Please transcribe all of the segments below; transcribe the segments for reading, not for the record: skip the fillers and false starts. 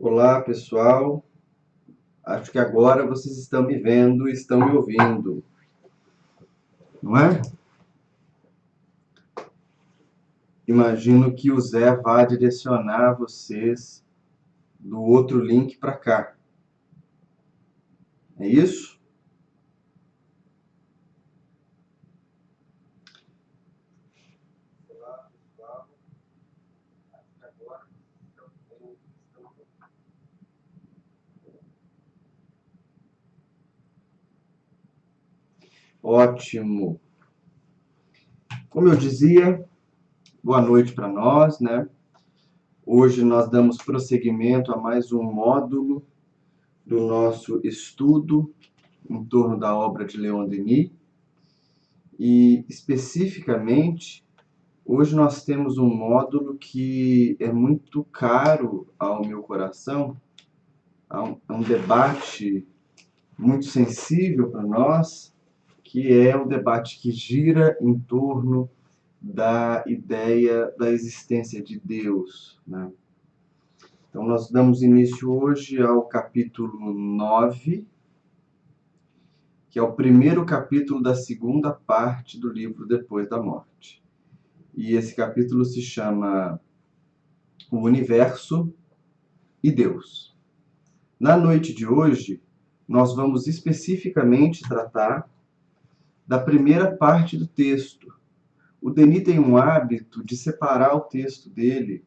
Olá, pessoal. Acho que agora vocês estão me vendo e estão me ouvindo, não é? Imagino que o Zé vá direcionar vocês do outro link para cá. É isso? Ótimo. Como eu dizia, boa noite para nós, né? Hoje nós damos prosseguimento a mais um módulo do nosso estudo em torno da obra de Leon Denis e especificamente hoje nós temos um módulo que é muito caro ao meu coração, é um debate muito sensível para nós, que é o debate que gira em torno da ideia da existência de Deus, né? Então, nós damos início hoje ao capítulo 9, que é o primeiro capítulo da segunda parte do livro Depois da Morte. E esse capítulo se chama O Universo e Deus. Na noite de hoje, nós vamos especificamente tratar da primeira parte do texto. O Denis tem um hábito de separar o texto dele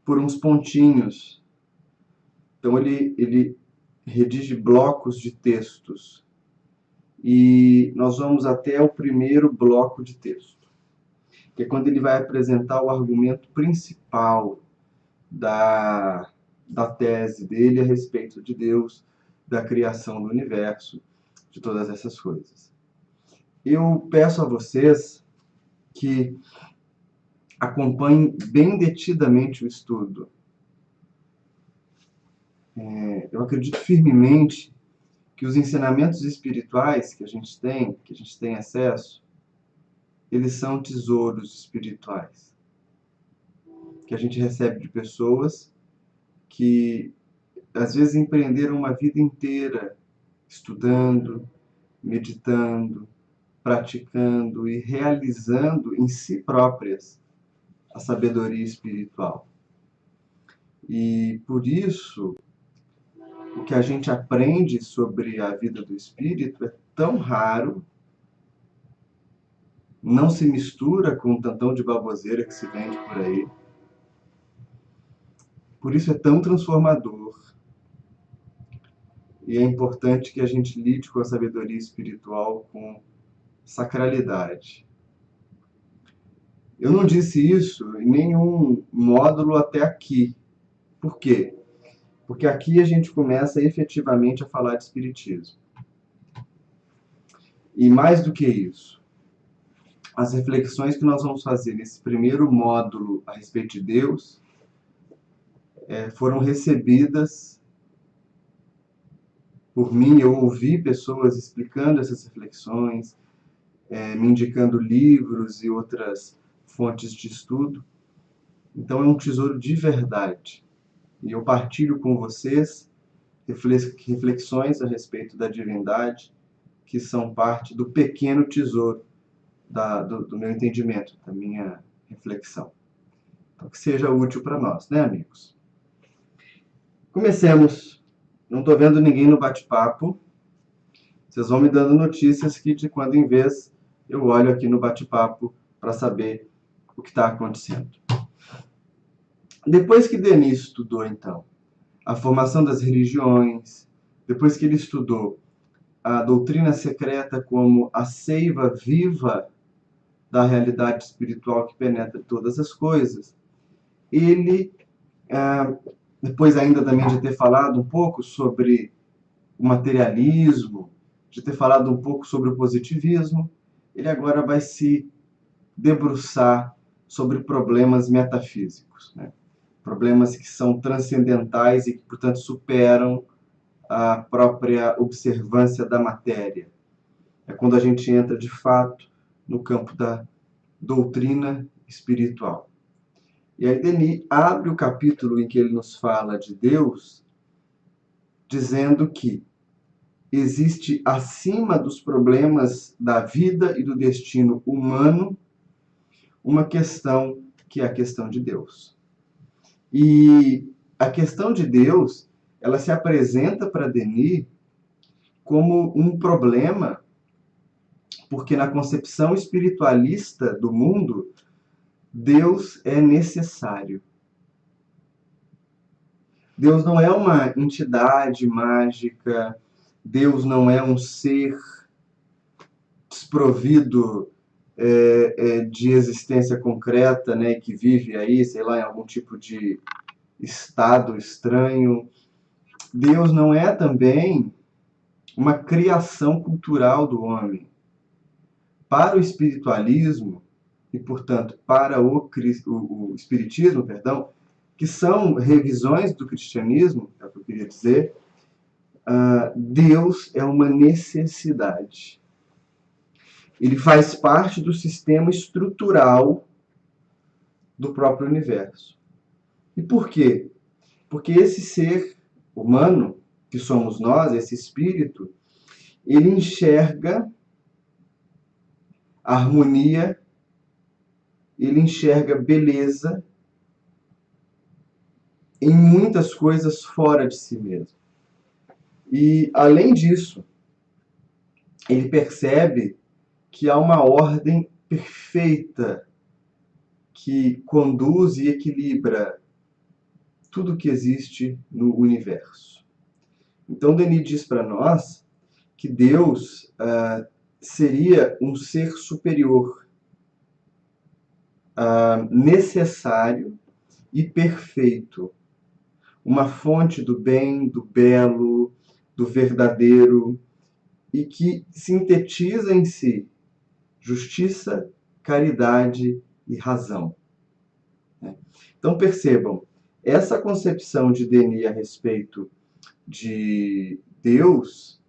por uns pontinhos. Então ele redige blocos de textos. E nós vamos até o primeiro bloco de texto, que é quando ele vai apresentar o argumento principal da tese dele a respeito de Deus, da criação do universo, de todas essas coisas. Eu peço a vocês que acompanhem bem detidamente o estudo. Eu acredito firmemente que os ensinamentos espirituais que a gente tem acesso, eles são tesouros espirituais que a gente recebe de pessoas que às vezes empreenderam uma vida inteira estudando, meditando, praticando e realizando em si próprias a sabedoria espiritual. E por isso, o que a gente aprende sobre a vida do espírito é tão raro, não se mistura com o tantão de baboseira que se vende por aí. Por isso é tão transformador. E é importante que a gente lide com a sabedoria espiritual com sacralidade. Eu não disse isso em nenhum módulo até aqui. Por quê? Porque aqui a gente começa efetivamente a falar de espiritismo. E mais do que isso, as reflexões que nós vamos fazer nesse primeiro módulo a respeito de Deus foram recebidas por mim. Eu ouvi pessoas explicando essas reflexões, me indicando livros e outras fontes de estudo. Então é um tesouro de verdade. E eu partilho com vocês reflexões a respeito da divindade que são parte do pequeno tesouro do meu entendimento, da minha reflexão. Então, que seja útil para nós, né, amigos? Comecemos. Não estou vendo ninguém no bate-papo. Vocês vão me dando notícias que de quando em vez eu olho aqui no bate-papo para saber o que está acontecendo. Depois que Denis estudou, então, a formação das religiões, depois que ele estudou a doutrina secreta como a seiva viva da realidade espiritual que penetra todas as coisas, ele, depois ainda também de ter falado um pouco sobre o materialismo, de ter falado um pouco sobre o positivismo, ele agora vai se debruçar sobre problemas metafísicos, né? Problemas que são transcendentais e que, portanto, superam a própria observância da matéria. É quando a gente entra, de fato, no campo da doutrina espiritual. E aí Denis abre o capítulo em que ele nos fala de Deus, dizendo que existe acima dos problemas da vida e do destino humano uma questão que é a questão de Deus. E a questão de Deus, ela se apresenta para Denis como um problema, porque na concepção espiritualista do mundo, Deus é necessário. Deus não é uma entidade mágica, Deus não é um ser desprovido de existência concreta, né, que vive aí, sei lá, em algum tipo de estado estranho. Deus não é também uma criação cultural do homem. Para o espiritualismo, e portanto para o espiritismo, perdão, que são revisões do cristianismo, é o que eu queria dizer, Deus é uma necessidade. Ele faz parte do sistema estrutural do próprio universo. E por quê? Porque esse ser humano, que somos nós, esse espírito, ele enxerga harmonia, ele enxerga beleza em muitas coisas fora de si mesmo. E, além disso, ele percebe que há uma ordem perfeita que conduz e equilibra tudo que existe no universo. Então, Denis diz para nós que Deus seria um ser superior, necessário e perfeito, uma fonte do bem, do belo, do verdadeiro, e que sintetiza em si justiça, caridade e razão. Então percebam, essa concepção de Denis a respeito de Deus,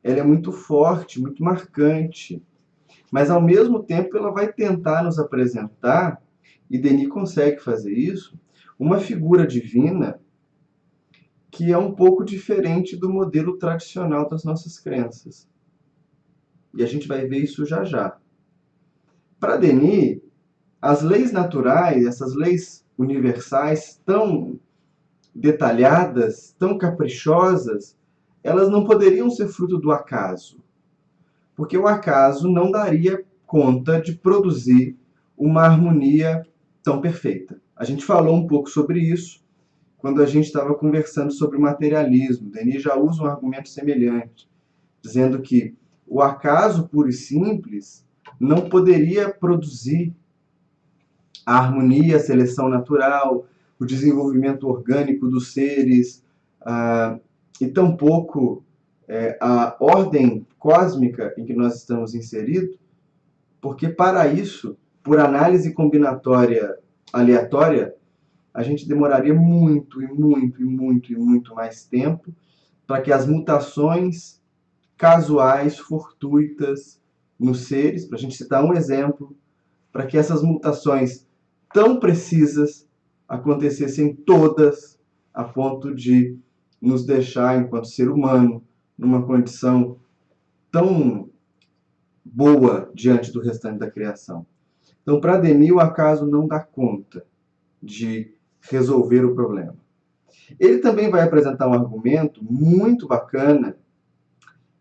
ela é muito forte, muito marcante, mas ao mesmo tempo ela vai tentar nos apresentar, e Denis consegue fazer isso, uma figura divina que é um pouco diferente do modelo tradicional das nossas crenças. E a gente vai ver isso já já. Para Denis, as leis naturais, essas leis universais tão detalhadas, tão caprichosas, elas não poderiam ser fruto do acaso, porque o acaso não daria conta de produzir uma harmonia tão perfeita. A gente falou um pouco sobre isso quando a gente estava conversando sobre o materialismo. Denis já usa um argumento semelhante, dizendo que o acaso puro e simples não poderia produzir a harmonia, a seleção natural, o desenvolvimento orgânico dos seres, e tampouco a ordem cósmica em que nós estamos inseridos, porque para isso, por análise combinatória aleatória, a gente demoraria muito e muito e muito e muito mais tempo para que as mutações casuais, fortuitas nos seres, para a gente citar um exemplo, para que essas mutações tão precisas acontecessem todas a ponto de nos deixar, enquanto ser humano, numa condição tão boa diante do restante da criação. Então, para Denis, o acaso não dá conta de resolver o problema. Ele também vai apresentar um argumento muito bacana,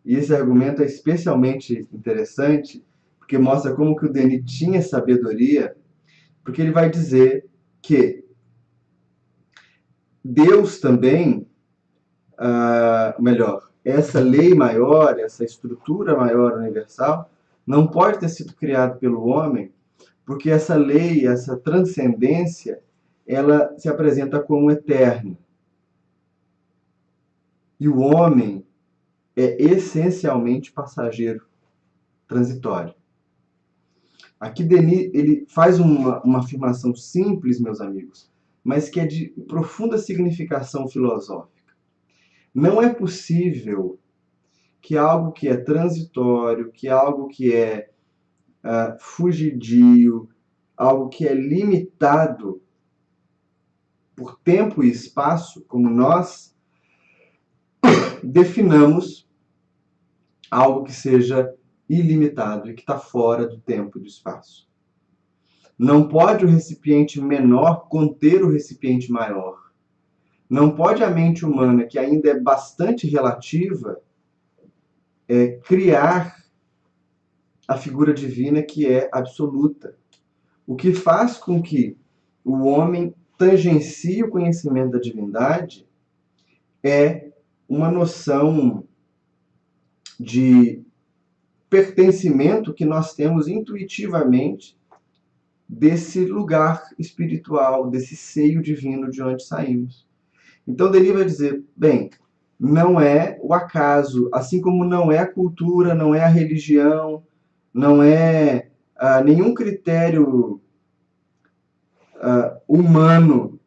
e esse argumento é especialmente interessante, porque mostra como que o Denis tinha sabedoria, porque ele vai dizer que Deus também, melhor, essa lei maior, essa estrutura maior universal, não pode ter sido criada pelo homem, porque essa lei, essa transcendência, ela se apresenta como eterna. E o homem é essencialmente passageiro, transitório. Aqui Denis ele faz uma afirmação simples, meus amigos, mas que é de profunda significação filosófica. Não é possível que algo que é transitório, que algo que é fugidio, algo que é limitado, por tempo e espaço, como nós definamos algo que seja ilimitado e que está fora do tempo e do espaço. Não pode o recipiente menor conter o recipiente maior. Não pode a mente humana, que ainda é bastante relativa, criar a figura divina que é absoluta. O que faz com que o homem tangencie o conhecimento da divindade é uma noção de pertencimento que nós temos intuitivamente desse lugar espiritual, desse seio divino de onde saímos. Então, Denis vai dizer, bem, não é o acaso, assim como não é a cultura, não é a religião, não é nenhum critério humano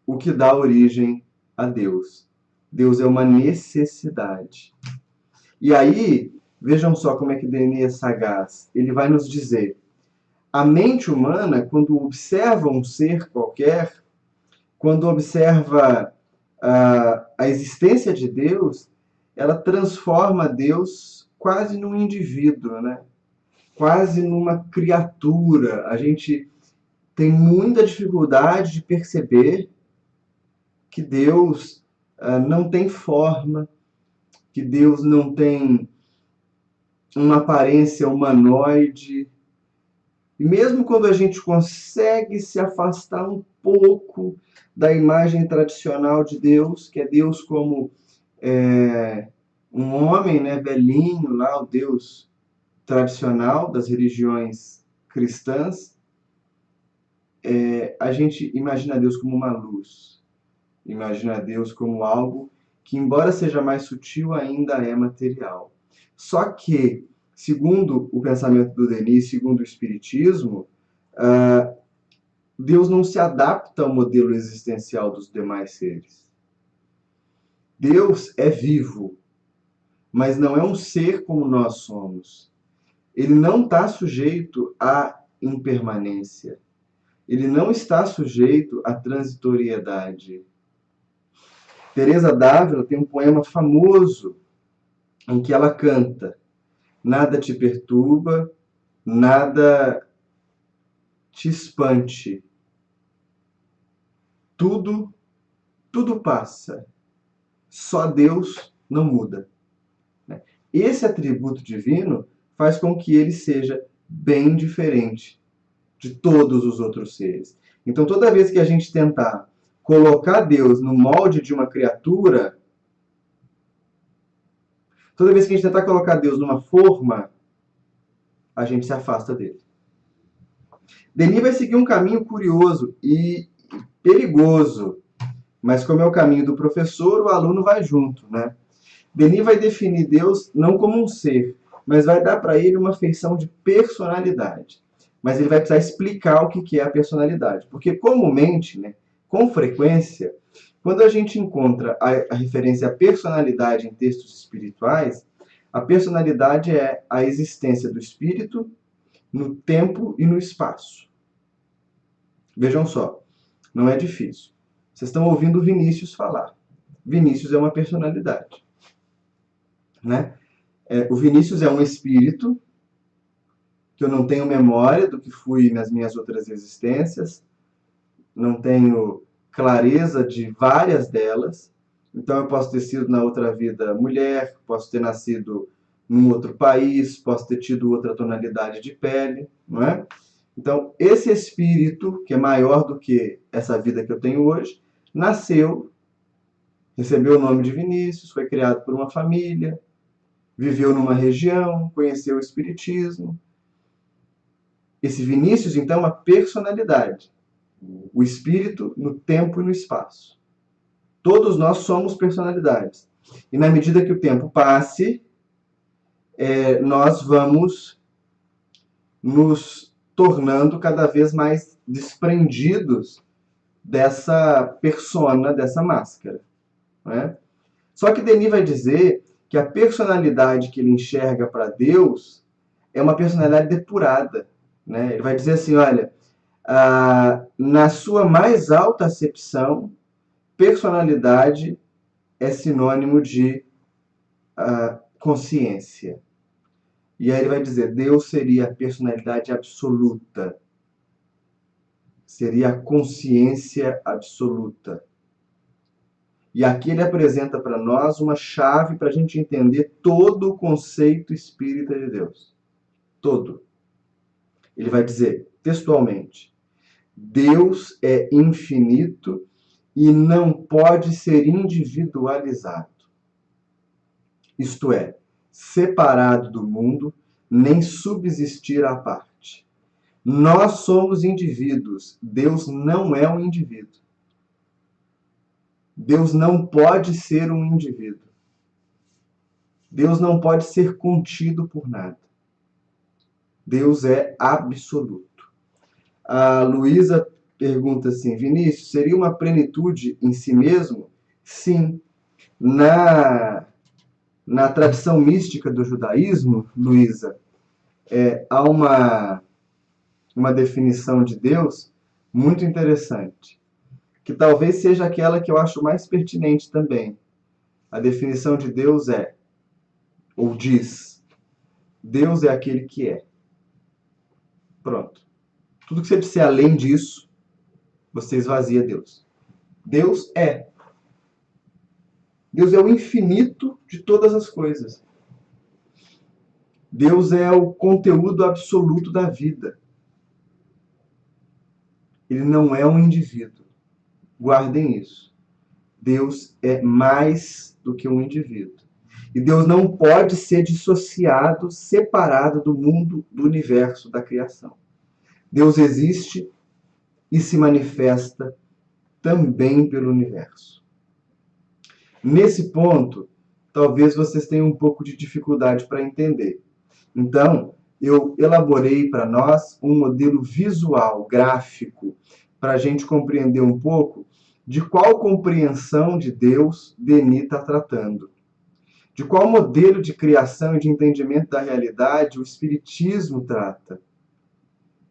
o que dá origem a Deus. Deus é uma necessidade. E aí, vejam só como é que Denis é sagaz. Ele vai nos dizer, a mente humana, quando observa um ser qualquer, quando observa a existência de Deus, ela transforma Deus quase num indivíduo, né? Quase numa criatura. A gente tem muita dificuldade de perceber que Deus não tem forma, que Deus não tem uma aparência humanoide. E mesmo quando a gente consegue se afastar um pouco da imagem tradicional de Deus, que é Deus como um homem, né, velhinho, lá, o Deus tradicional das religiões cristãs, a gente imagina Deus como uma luz, imagina Deus como algo que, embora seja mais sutil, ainda é material. Só que, segundo o pensamento do Denis, segundo o Espiritismo, Deus não se adapta ao modelo existencial dos demais seres. Deus é vivo, mas não é um ser como nós somos. Ele não está sujeito à impermanência. Ele não está sujeito à transitoriedade. Teresa d'Ávila tem um poema famoso em que ela canta: nada te perturba, nada te espante. Tudo passa. Só Deus não muda. Esse atributo divino faz com que ele seja bem diferente de todos os outros seres. Então, toda vez que a gente tentar colocar Deus no molde de uma criatura, toda vez que a gente tentar colocar Deus numa forma, a gente se afasta dele. Denis vai seguir um caminho curioso e perigoso, mas como é o caminho do professor, o aluno vai junto, né? Denis vai definir Deus não como um ser, mas vai dar para ele uma feição de personalidade. Mas ele vai precisar explicar o que é a personalidade. Porque comumente, né, com frequência, quando a gente encontra a referência à personalidade em textos espirituais, a personalidade é a existência do espírito no tempo e no espaço. Vejam só, não é difícil. Vocês estão ouvindo o Vinícius falar. Vinícius é uma personalidade, né? O Vinícius é um espírito que eu não tenho memória do que fui nas minhas outras existências, não tenho clareza de várias delas. Então eu posso ter sido na outra vida mulher, posso ter nascido num outro país, posso ter tido outra tonalidade de pele, não é? Então esse espírito, que é maior do que essa vida que eu tenho hoje, nasceu, recebeu o nome de Vinícius, foi criado por uma família, viveu numa região, conheceu o espiritismo. Esse Vinícius, então, é uma personalidade. O espírito no tempo e no espaço. Todos nós somos personalidades. E na medida que o tempo passe, nós vamos nos tornando cada vez mais desprendidos dessa persona, dessa máscara, né? Só que Denis vai dizer que a personalidade que ele enxerga para Deus é uma personalidade depurada, né? Ele vai dizer assim, olha, Na sua mais alta acepção, personalidade é sinônimo de consciência. E aí ele vai dizer, Deus seria a personalidade absoluta. Seria a consciência absoluta. E aqui ele apresenta para nós uma chave para a gente entender todo o conceito espírita de Deus. Todo. Ele vai dizer, textualmente, Deus é infinito e não pode ser individualizado. Isto é, separado do mundo, nem subsistir à parte. Nós somos indivíduos, Deus não é um indivíduo. Deus não pode ser um indivíduo. Deus não pode ser contido por nada. Deus é absoluto. A Luísa pergunta assim, Vinícius, seria uma plenitude em si mesmo? Sim. Na tradição mística do judaísmo, Luísa, há uma definição de Deus muito interessante, que talvez seja aquela que eu acho mais pertinente também. A definição de Deus é, ou diz, Deus é aquele que é. Pronto. Tudo que você disser além disso, você esvazia Deus. Deus é. Deus é o infinito de todas as coisas. Deus é o conteúdo absoluto da vida. Ele não é um indivíduo. Guardem isso. Deus é mais do que um indivíduo. E Deus não pode ser dissociado, separado do mundo, do universo, da criação. Deus existe e se manifesta também pelo universo. Nesse ponto, talvez vocês tenham um pouco de dificuldade para entender. Então, eu elaborei para nós um modelo visual, gráfico, para a gente compreender um pouco de qual compreensão de Deus Denis está tratando. De qual modelo de criação e de entendimento da realidade o Espiritismo trata.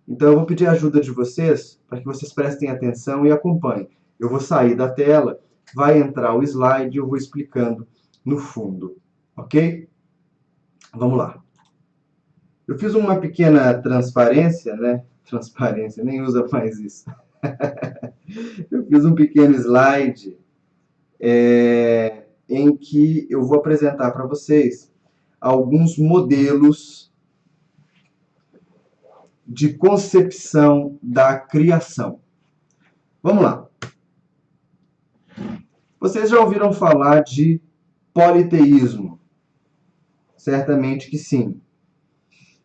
Então, eu vou pedir a ajuda de vocês, para que vocês prestem atenção e acompanhem. Eu vou sair da tela, vai entrar o slide e eu vou explicando no fundo. Ok? Vamos lá. Eu fiz uma pequena transparência, né? Transparência, nem usa mais isso. Eu fiz um pequeno slide em que eu vou apresentar para vocês alguns modelos de concepção da criação. Vamos lá. Vocês já ouviram falar de politeísmo? Certamente que sim.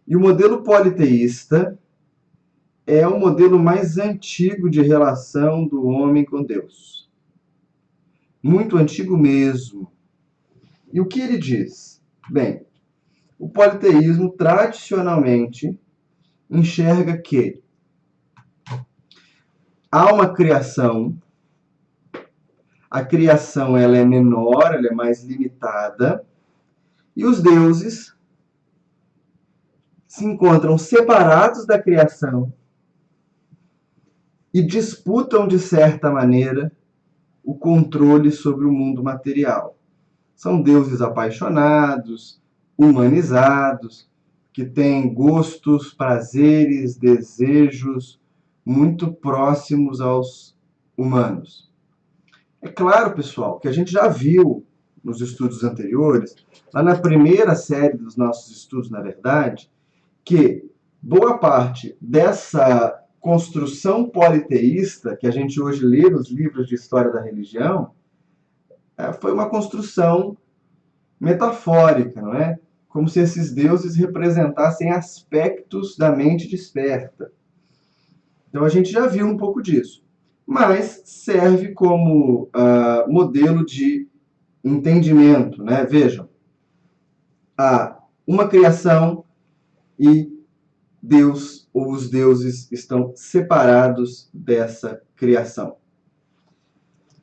E o modelo politeísta é o modelo mais antigo de relação do homem com Deus. Muito antigo mesmo. E o que ele diz? Bem, o politeísmo tradicionalmente enxerga que há uma criação, a criação ela é menor, ela é mais limitada, e os deuses se encontram separados da criação e disputam, de certa maneira, o controle sobre o mundo material. São deuses apaixonados, humanizados, que têm gostos, prazeres, desejos muito próximos aos humanos. É claro, pessoal, que a gente já viu nos estudos anteriores, lá na primeira série dos nossos estudos, na verdade, que boa parte dessa construção politeísta que a gente hoje lê nos livros de história da religião foi uma construção metafórica, não é? Como se esses deuses representassem aspectos da mente desperta. Então a gente já viu um pouco disso, mas serve como modelo de entendimento, né? Vejam, há uma criação e Deus ou os deuses estão separados dessa criação.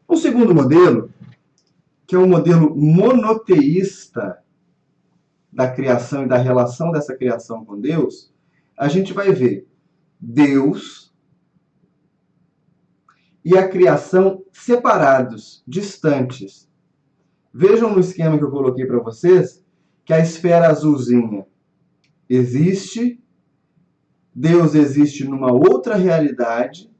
O segundo modelo, que é um modelo monoteísta da criação e da relação dessa criação com Deus, a gente vai ver Deus e a criação separados, distantes. Vejam no esquema que eu coloquei para vocês que a esfera azulzinha existe, Deus existe numa outra realidade,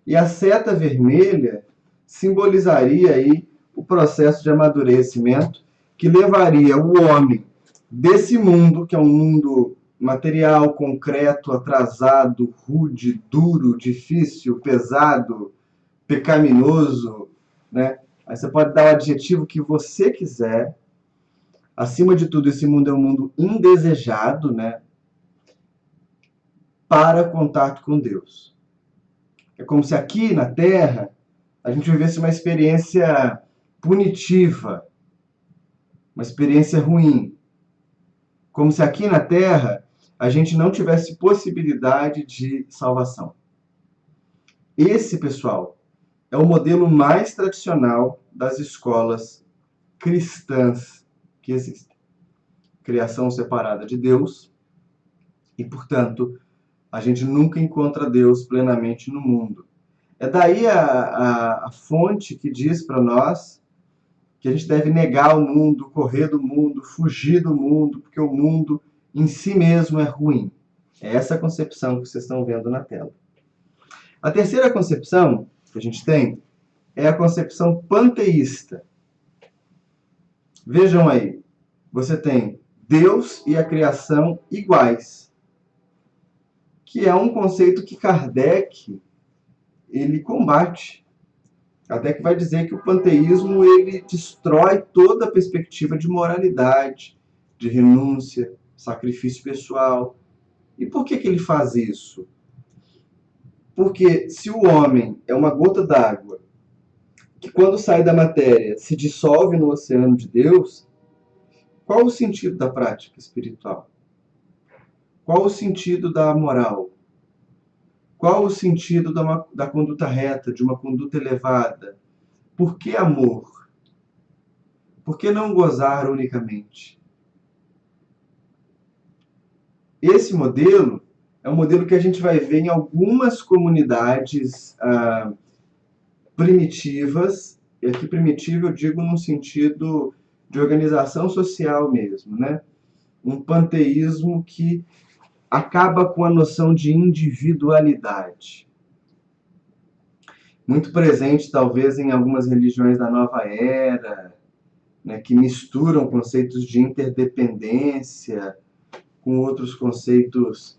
e a seta vermelha simbolizaria aí o processo de amadurecimento que levaria o homem desse mundo, que é um mundo material, concreto, atrasado, rude, duro, difícil, pesado, pecaminoso, né? Aí você pode dar o adjetivo que você quiser. Acima de tudo, esse mundo é um mundo indesejado, né? Para contato com Deus. É como se aqui na Terra a gente vivesse uma experiência punitiva, uma experiência ruim. Como se aqui na Terra a gente não tivesse possibilidade de salvação. Esse, pessoal, é o modelo mais tradicional das escolas cristãs que existem. Criação separada de Deus e, portanto, a gente nunca encontra Deus plenamente no mundo. É daí a fonte que diz para nós que a gente deve negar o mundo, correr do mundo, fugir do mundo, porque o mundo em si mesmo é ruim. É essa a concepção que vocês estão vendo na tela. A terceira concepção que a gente tem é a concepção panteísta. Vejam aí, você tem Deus e a criação iguais, que é um conceito que Kardec ele combate. Kardec vai dizer que o panteísmo ele destrói toda a perspectiva de moralidade, de renúncia, sacrifício pessoal. E por que ele faz isso? Porque se o homem é uma gota d'água que quando sai da matéria se dissolve no oceano de Deus, qual o sentido da prática espiritual? Qual o sentido da moral? Qual o sentido da conduta reta, de uma conduta elevada? Por que amor? Por que não gozar unicamente? Esse modelo é um modelo que a gente vai ver em algumas comunidades primitivas, e aqui primitivo eu digo no sentido de organização social mesmo, né? Um panteísmo que acaba com a noção de individualidade. Muito presente, talvez, em algumas religiões da nova era, né, que misturam conceitos de interdependência com outros conceitos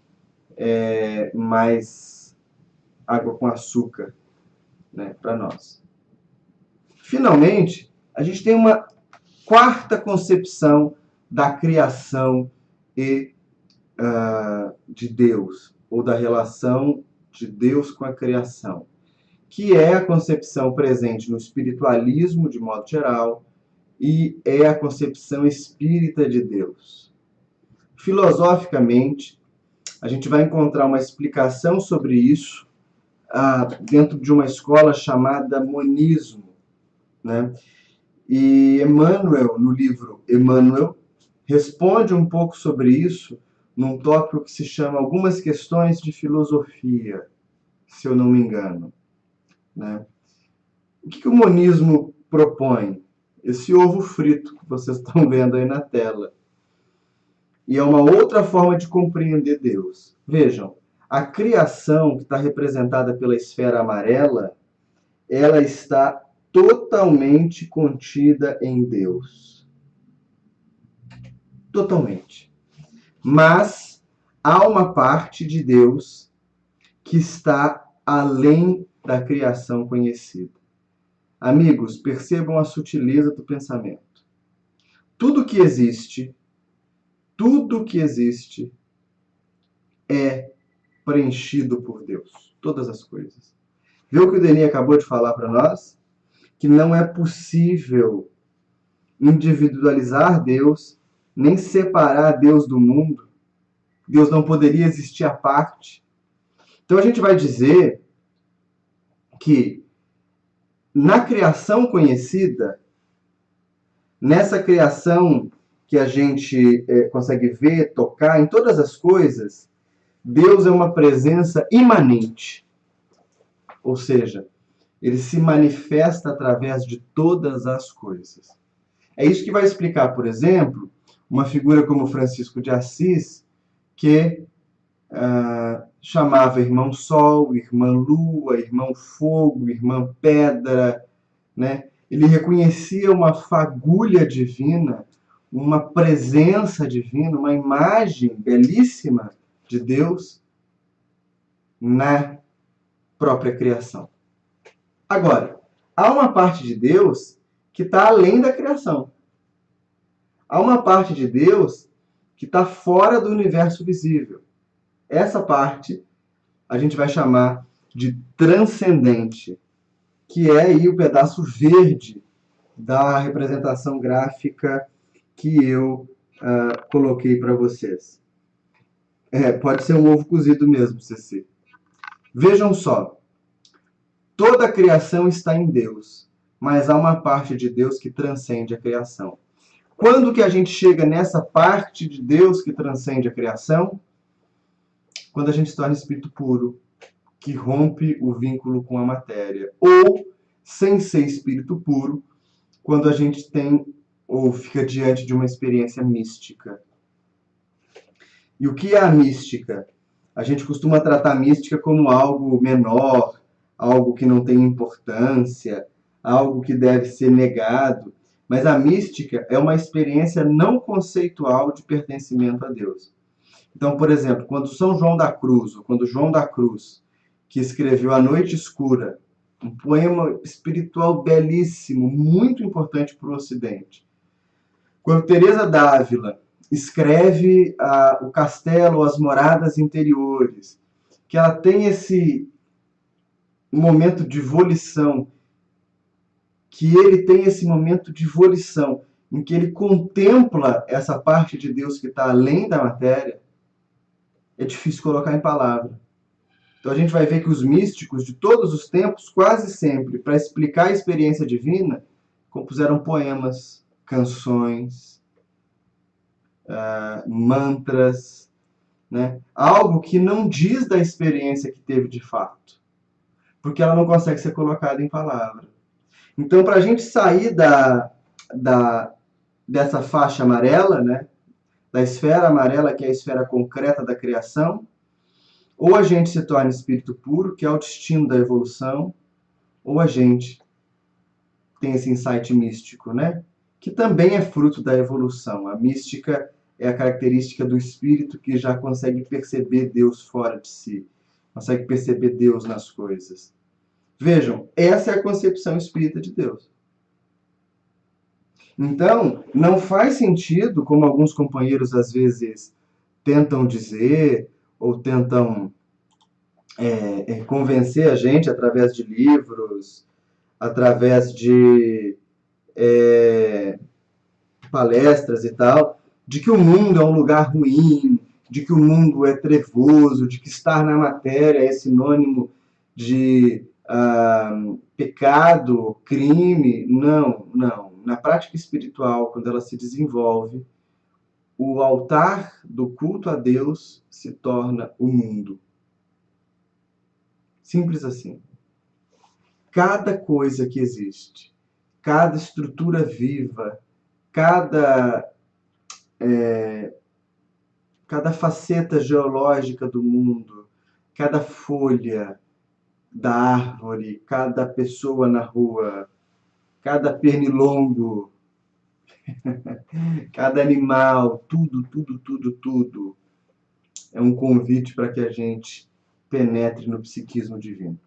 mais água com açúcar, né, para nós. Finalmente, a gente tem uma quarta concepção da criação e de Deus, ou da relação de Deus com a criação, que é a concepção presente no espiritualismo, de modo geral, e é a concepção espírita de Deus. Filosoficamente, a gente vai encontrar uma explicação sobre isso dentro de uma escola chamada monismo, né? E Emmanuel, no livro Emmanuel, responde um pouco sobre isso num tópico que se chama Algumas Questões de Filosofia, se eu não me engano, né? O que o monismo propõe? Esse ovo frito que vocês estão vendo aí na tela. E é uma outra forma de compreender Deus. Vejam, a criação que está representada pela esfera amarela, ela está totalmente contida em Deus. Totalmente. Mas há uma parte de Deus que está além da criação conhecida. Amigos, percebam a sutileza do pensamento. Tudo que existe é preenchido por Deus. Todas as coisas. Viu o que o Denis acabou de falar para nós? Que não é possível individualizar Deus, nem separar Deus do mundo. Deus não poderia existir à parte. Então a gente vai dizer que na criação conhecida, nessa criação que a gente consegue ver, tocar, em todas as coisas, Deus é uma presença imanente. Ou seja, Ele se manifesta através de todas as coisas. É isso que vai explicar, por exemplo, uma figura como Francisco de Assis, que chamava irmão Sol, irmã Lua, irmão Fogo, irmã Pedra, né? Ele reconhecia uma fagulha divina, uma presença divina, uma imagem belíssima de Deus na própria criação. Agora, há uma parte de Deus que está além da criação. Há uma parte de Deus que está fora do universo visível. Essa parte a gente vai chamar de transcendente, que é aí o pedaço verde da representação gráfica que eu coloquei para vocês. Pode ser um ovo cozido mesmo, Ceci. Vejam só, toda a criação está em Deus, mas há uma parte de Deus que transcende a criação. Quando que a gente chega nessa parte de Deus que transcende a criação? Quando a gente se torna espírito puro, que rompe o vínculo com a matéria. Ou, sem ser espírito puro, quando a gente tem ou fica diante de uma experiência mística. E o que é a mística? A gente costuma tratar a mística como algo menor, algo que não tem importância, algo que deve ser negado. Mas a mística é uma experiência não conceitual de pertencimento a Deus. Então, por exemplo, quando São João da Cruz, ou quando João da Cruz, que escreveu A Noite Escura, um poema espiritual belíssimo, muito importante para o Ocidente. Quando Teresa d'Ávila escreve o castelo, as moradas interiores, que ela tem esse momento de volição, que ele tem esse momento de volição, em que ele contempla essa parte de Deus que está além da matéria, é difícil colocar em palavra. Então a gente vai ver que os místicos de todos os tempos, quase sempre, para explicar a experiência divina, compuseram poemas, canções, mantras, né? Algo que não diz da experiência que teve de fato, porque ela não consegue ser colocada em palavra. Então, para a gente sair dessa faixa amarela, né? Da esfera amarela, que é a esfera concreta da criação, ou a gente se torna espírito puro, que é o destino da evolução, ou a gente tem esse insight místico, né? Que também é fruto da evolução. A mística é a característica do espírito que já consegue perceber Deus fora de si, consegue perceber Deus nas coisas. Vejam, essa é a concepção espírita de Deus. Então, não faz sentido, como alguns companheiros às vezes tentam dizer, ou tentam convencer a gente através de livros, através de palestras e tal, de que o mundo é um lugar ruim, de que o mundo é trevoso, de que estar na matéria é sinônimo de pecado, crime. Não, não. Na prática espiritual, quando ela se desenvolve, o altar do culto a Deus se torna o mundo. Simples assim. Cada coisa que existe, cada estrutura viva, cada faceta geológica do mundo, cada folha da árvore, cada pessoa na rua, cada pernilongo, cada animal, tudo, tudo, tudo, tudo é um convite para que a gente penetre no psiquismo divino.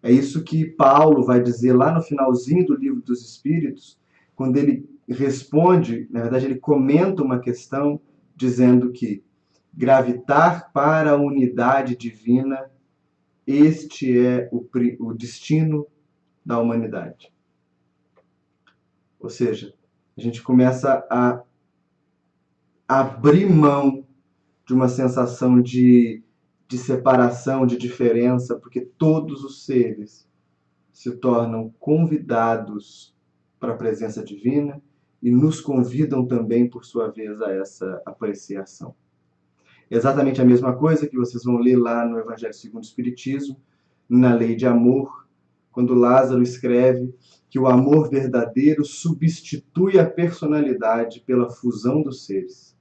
É isso que Paulo vai dizer lá no finalzinho do Livro dos Espíritos, quando ele responde, na verdade ele comenta uma questão dizendo que gravitar para a unidade divina, este é o destino da humanidade. Ou seja, a gente começa a abrir mão de uma sensação de separação, de diferença, porque todos os seres se tornam convidados para a presença divina e nos convidam também, por sua vez, a essa apreciação. Exatamente a mesma coisa que vocês vão ler lá no Evangelho segundo o Espiritismo, na lei de amor, quando Lázaro escreve que o amor verdadeiro substitui a personalidade pela fusão dos seres.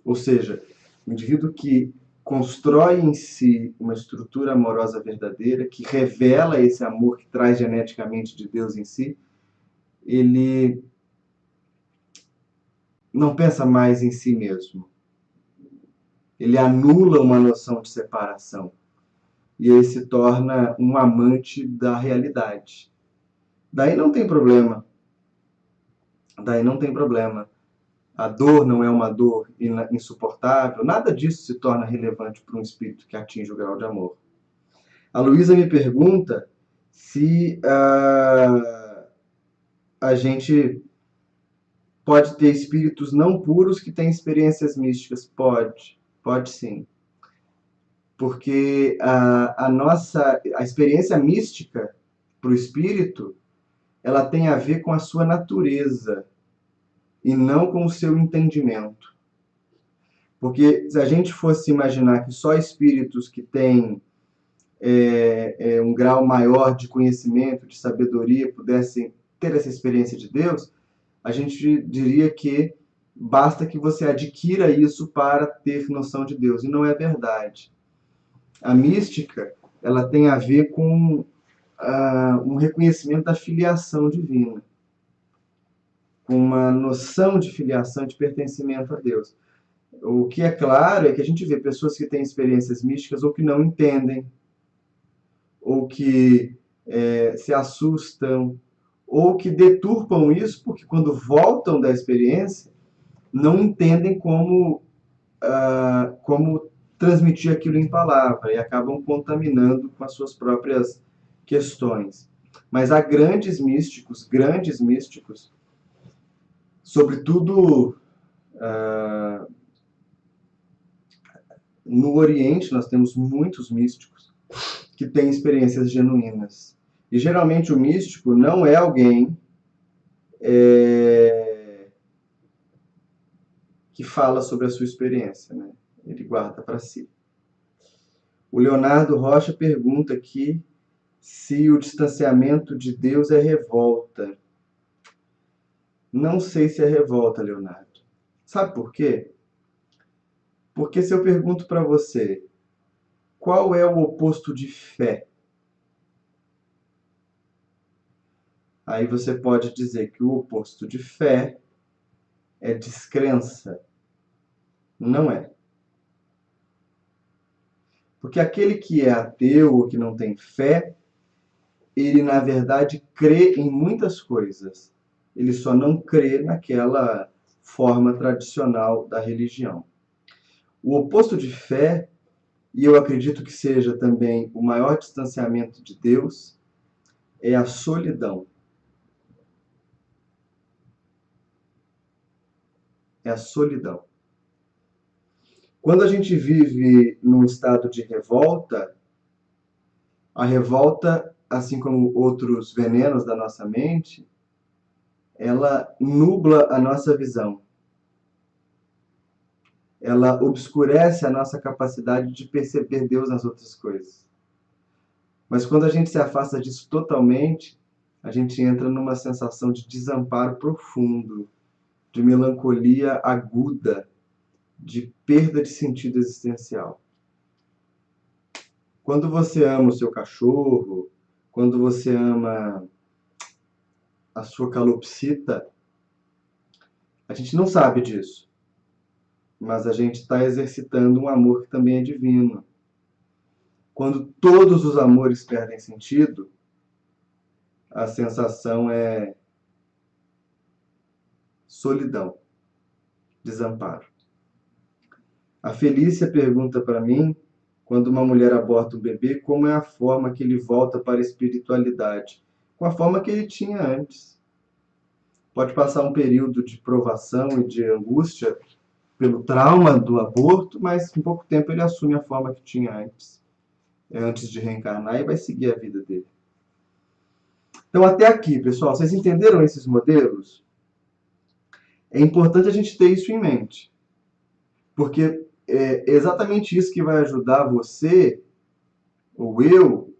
Ou seja, o indivíduo que constrói em si uma estrutura amorosa verdadeira, que revela esse amor que traz geneticamente de Deus em si, ele não pensa mais em si mesmo. Ele anula uma noção de separação. E ele se torna um amante da realidade. Daí não tem problema. Daí não tem problema. A dor não é uma dor insuportável. Nada disso se torna relevante para um espírito que atinge o grau de amor. A Luísa me pergunta se a gente pode ter espíritos não puros que têm experiências místicas. Pode sim. Porque a experiência mística para o espírito, ela tem a ver com a sua natureza e não com o seu entendimento. Porque se a gente fosse imaginar que só espíritos que têm um grau maior de conhecimento, de sabedoria, pudessem ter essa experiência de Deus, a gente diria que basta que você adquira isso para ter noção de Deus. E não é verdade. A mística, ela tem a ver com um reconhecimento da filiação divina, com uma noção de filiação, de pertencimento a Deus. O que é claro é que a gente vê pessoas que têm experiências místicas ou que não entendem, ou que se assustam, ou que deturpam isso porque quando voltam da experiência não entendem como transmitir aquilo em palavra e acabam contaminando com as suas próprias questões. Mas há grandes místicos, sobretudo no Oriente nós temos muitos místicos que têm experiências genuínas. E geralmente o místico não é alguém que fala sobre a sua experiência, né? Ele guarda para si. O Leonardo Rocha pergunta aqui se o distanciamento de Deus é revolta. Não sei se é revolta, Leonardo. Sabe por quê? Porque se eu pergunto para você, qual é o oposto de fé? Aí você pode dizer que o oposto de fé é descrença. Não é. Porque aquele que é ateu ou que não tem fé, ele na verdade crê em muitas coisas. Ele só não crê naquela forma tradicional da religião. O oposto de fé, e eu acredito que seja também o maior distanciamento de Deus, é a solidão. É a solidão. Quando a gente vive num estado de revolta, a revolta, assim como outros venenos da nossa mente, ela nubla a nossa visão. Ela obscurece a nossa capacidade de perceber Deus nas outras coisas. Mas quando a gente se afasta disso totalmente, a gente entra numa sensação de desamparo profundo, de melancolia aguda, de perda de sentido existencial. Quando você ama o seu cachorro, quando você ama a sua calopsita, a gente não sabe disso. Mas a gente está exercitando um amor que também é divino. Quando todos os amores perdem sentido, a sensação é solidão, desamparo. A Felícia pergunta para mim, quando uma mulher aborta um bebê, como é a forma que ele volta para a espiritualidade? Com a forma que ele tinha antes. Pode passar um período de provação e de angústia pelo trauma do aborto, mas em pouco tempo ele assume a forma que tinha antes de reencarnar e vai seguir a vida dele. Então, até aqui, pessoal, vocês entenderam esses modelos? É importante a gente ter isso em mente, porque é exatamente isso que vai ajudar você ou eu,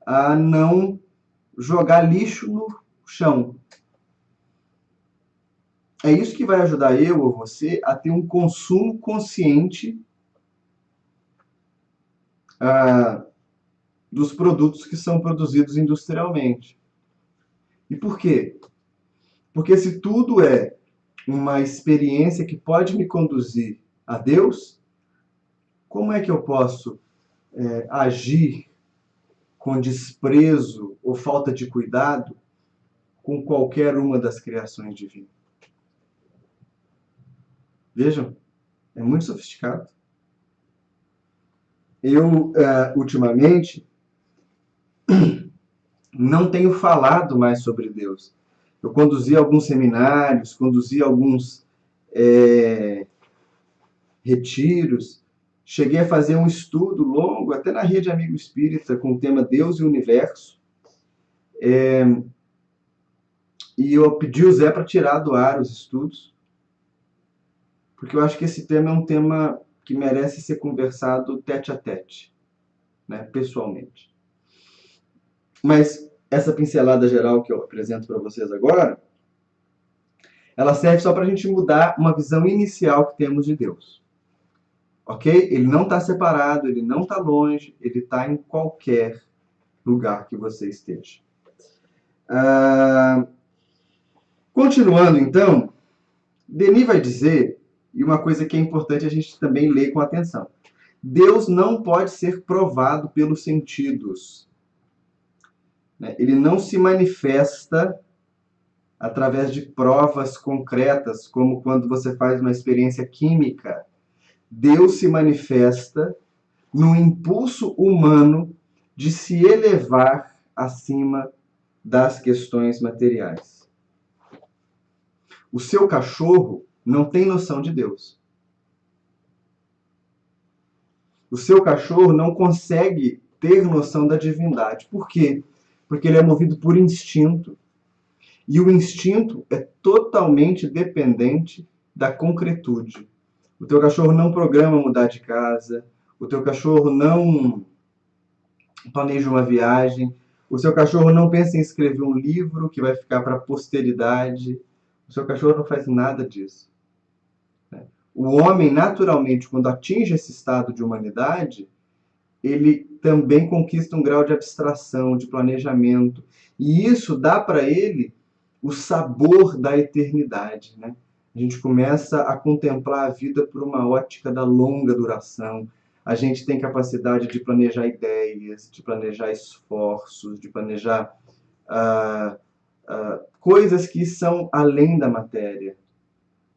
a não jogar lixo no chão. É isso que vai ajudar eu ou você a ter um consumo consciente dos produtos que são produzidos industrialmente. E por quê? Porque se tudo é uma experiência que pode me conduzir a Deus, como é que eu posso agir com desprezo ou falta de cuidado com qualquer uma das criações divinas? Vejam, é muito sofisticado. Eu, ultimamente, não tenho falado mais sobre Deus. Eu conduzi alguns seminários, conduzi alguns retiros, cheguei a fazer um estudo longo, até na Rede Amigo Espírita, com o tema Deus e o Universo. E eu pedi o Zé para tirar do ar os estudos, porque eu acho que esse tema é um tema que merece ser conversado tete a tete, né, pessoalmente. Mas essa pincelada geral que eu apresento para vocês agora, ela serve só para a gente mudar uma visão inicial que temos de Deus. Ok? Ele não está separado, ele não está longe, ele está em qualquer lugar que você esteja. Continuando, então, Denis vai dizer, e uma coisa que é importante a gente também ler com atenção: Deus não pode ser provado pelos sentidos. Ele não se manifesta através de provas concretas, como quando você faz uma experiência química. Deus se manifesta no impulso humano de se elevar acima das questões materiais. O seu cachorro não tem noção de Deus. O seu cachorro não consegue ter noção da divindade. Por quê? Porque ele é movido por instinto. E o instinto é totalmente dependente da concretude. O teu cachorro não programa mudar de casa, o teu cachorro não planeja uma viagem, o seu cachorro não pensa em escrever um livro que vai ficar para a posteridade, o seu cachorro não faz nada disso. O homem, naturalmente, quando atinge esse estado de humanidade, ele também conquista um grau de abstração, de planejamento, e isso dá para ele o sabor da eternidade, né? A gente começa a contemplar a vida por uma ótica da longa duração. A gente tem capacidade de planejar ideias, de planejar esforços, de planejar coisas que são além da matéria.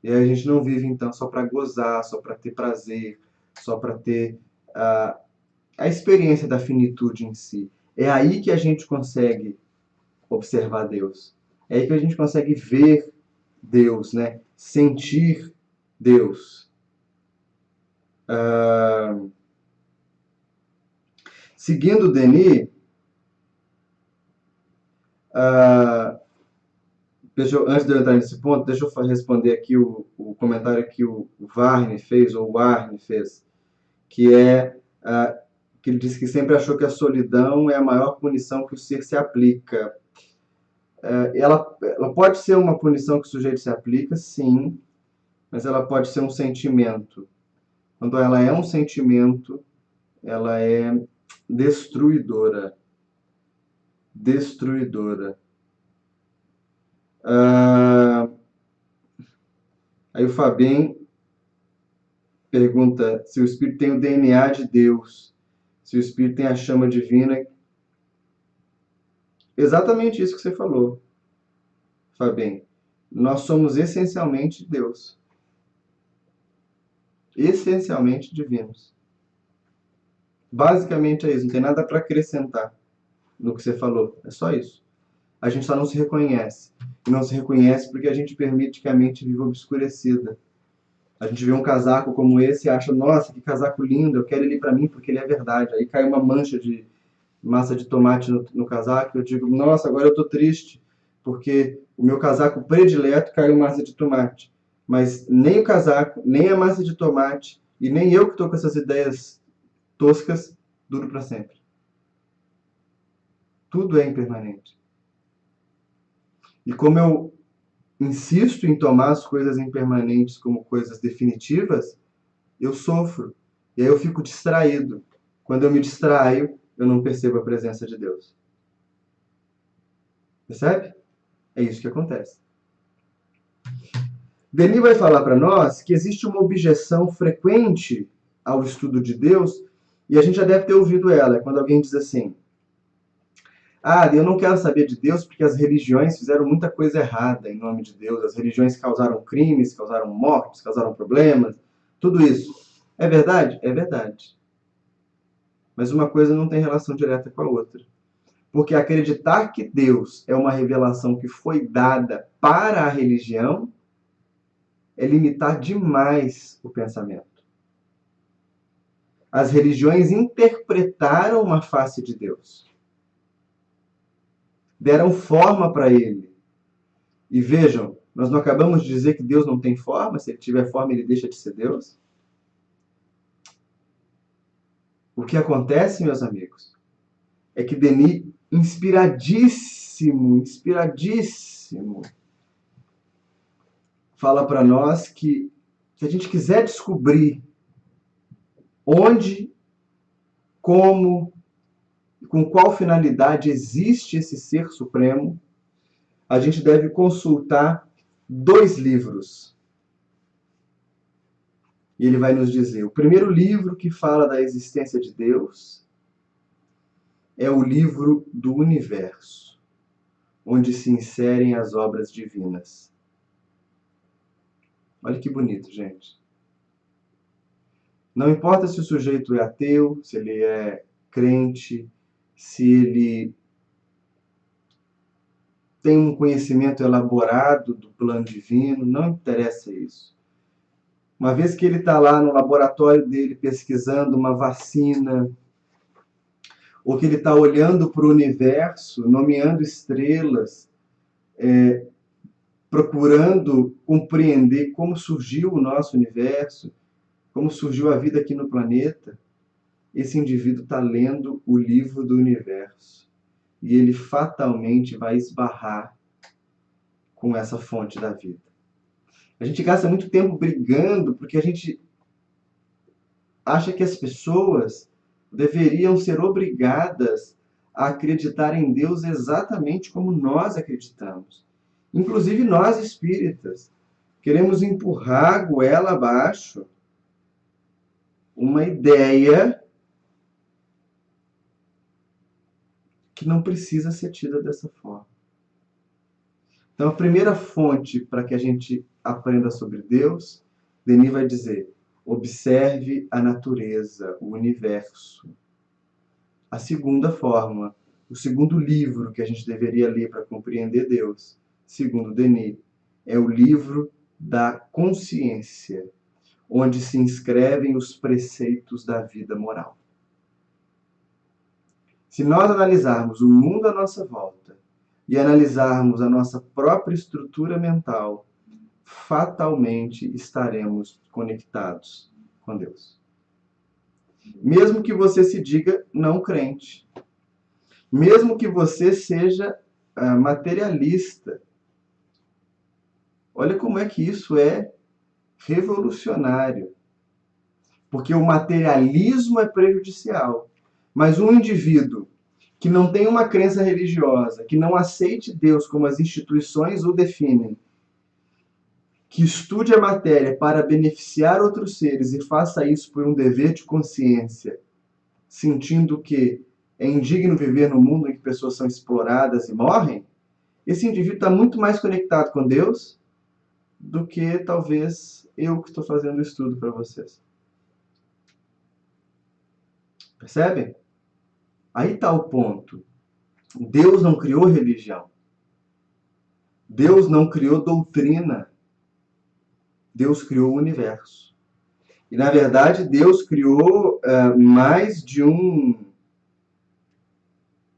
E a gente não vive, então, só para gozar, só para ter prazer, só para ter a experiência da finitude em si. É aí que a gente consegue observar Deus. É aí que a gente consegue ver Deus, né? Sentir Deus. Seguindo Denis, antes de eu entrar nesse ponto, deixa eu responder aqui o comentário que o Varney fez, ou o Warne fez, que é que ele disse que sempre achou que a solidão é a maior punição que o ser se aplica. Ela pode ser uma punição que o sujeito se aplica, sim, mas ela pode ser um sentimento. Quando ela é um sentimento, ela é destruidora. Destruidora. Aí o Fabien pergunta se o Espírito tem o DNA de Deus, se o Espírito tem a chama divina. Exatamente isso que você falou, Fabien. Nós somos essencialmente Deus. Essencialmente divinos. Basicamente é isso, não tem nada para acrescentar no que você falou, é só isso. A gente só não se reconhece. E não se reconhece porque a gente permite que a mente viva obscurecida. A gente vê um casaco como esse e acha, nossa, que casaco lindo, eu quero ele para mim porque ele é verdade. Aí cai uma mancha de massa de tomate no casaco, eu digo, nossa, agora eu tô triste, porque o meu casaco predileto caiu massa de tomate. Mas nem o casaco, nem a massa de tomate, e nem eu que tô com essas ideias toscas, duro para sempre. Tudo é impermanente. E como eu insisto em tomar as coisas impermanentes como coisas definitivas, eu sofro. E aí eu fico distraído. Quando eu me distraio, eu não percebo a presença de Deus. Percebe? É isso que acontece. Denis vai falar para nós que existe uma objeção frequente ao estudo de Deus, e a gente já deve ter ouvido ela, quando alguém diz assim: ah, eu não quero saber de Deus porque as religiões fizeram muita coisa errada em nome de Deus. As religiões causaram crimes, causaram mortes, causaram problemas, tudo isso. É verdade? É verdade. Mas uma coisa não tem relação direta com a outra. Porque acreditar que Deus é uma revelação que foi dada para a religião é limitar demais o pensamento. As religiões interpretaram uma face de Deus. Deram forma para ele. E vejam, nós não acabamos de dizer que Deus não tem forma? Se ele tiver forma, ele deixa de ser Deus? O que acontece, meus amigos, é que Denis, inspiradíssimo, fala para nós que se a gente quiser descobrir onde, como, com qual finalidade existe esse ser supremo, a gente deve consultar 2 livros. E ele vai nos dizer, o primeiro livro que fala da existência de Deus é o livro do Universo, onde se inserem as obras divinas. Olha que bonito, gente. Não importa se o sujeito é ateu, se ele é crente, se ele tem um conhecimento elaborado do plano divino, não interessa isso. Uma vez que ele está lá no laboratório dele pesquisando uma vacina, ou que ele está olhando para o universo, nomeando estrelas, procurando compreender como surgiu o nosso universo, como surgiu a vida aqui no planeta, esse indivíduo está lendo o livro do universo. E ele fatalmente vai esbarrar com essa fonte da vida. A gente gasta muito tempo brigando porque a gente acha que as pessoas deveriam ser obrigadas a acreditar em Deus exatamente como nós acreditamos. Inclusive nós espíritas. Queremos empurrar a goela abaixo uma ideia que não precisa ser tida dessa forma. Então, a primeira fonte para que a gente aprenda sobre Deus, Denis vai dizer, observe a natureza, o universo. A segunda forma, o segundo livro que a gente deveria ler para compreender Deus, segundo Denis, é o livro da consciência, onde se inscrevem os preceitos da vida moral. Se nós analisarmos o mundo à nossa volta e analisarmos a nossa própria estrutura mental, fatalmente estaremos conectados com Deus. Mesmo que você se diga não crente, mesmo que você seja materialista, olha como é que isso é revolucionário. Porque o materialismo é prejudicial. Mas um indivíduo que não tem uma crença religiosa, que não aceite Deus como as instituições o definem, que estude a matéria para beneficiar outros seres e faça isso por um dever de consciência, sentindo que é indigno viver no mundo em que pessoas são exploradas e morrem, esse indivíduo está muito mais conectado com Deus do que talvez eu que estou fazendo o estudo para vocês. Percebem? Aí está o ponto. Deus não criou religião. Deus não criou doutrina. Deus criou o universo. E, na verdade, Deus criou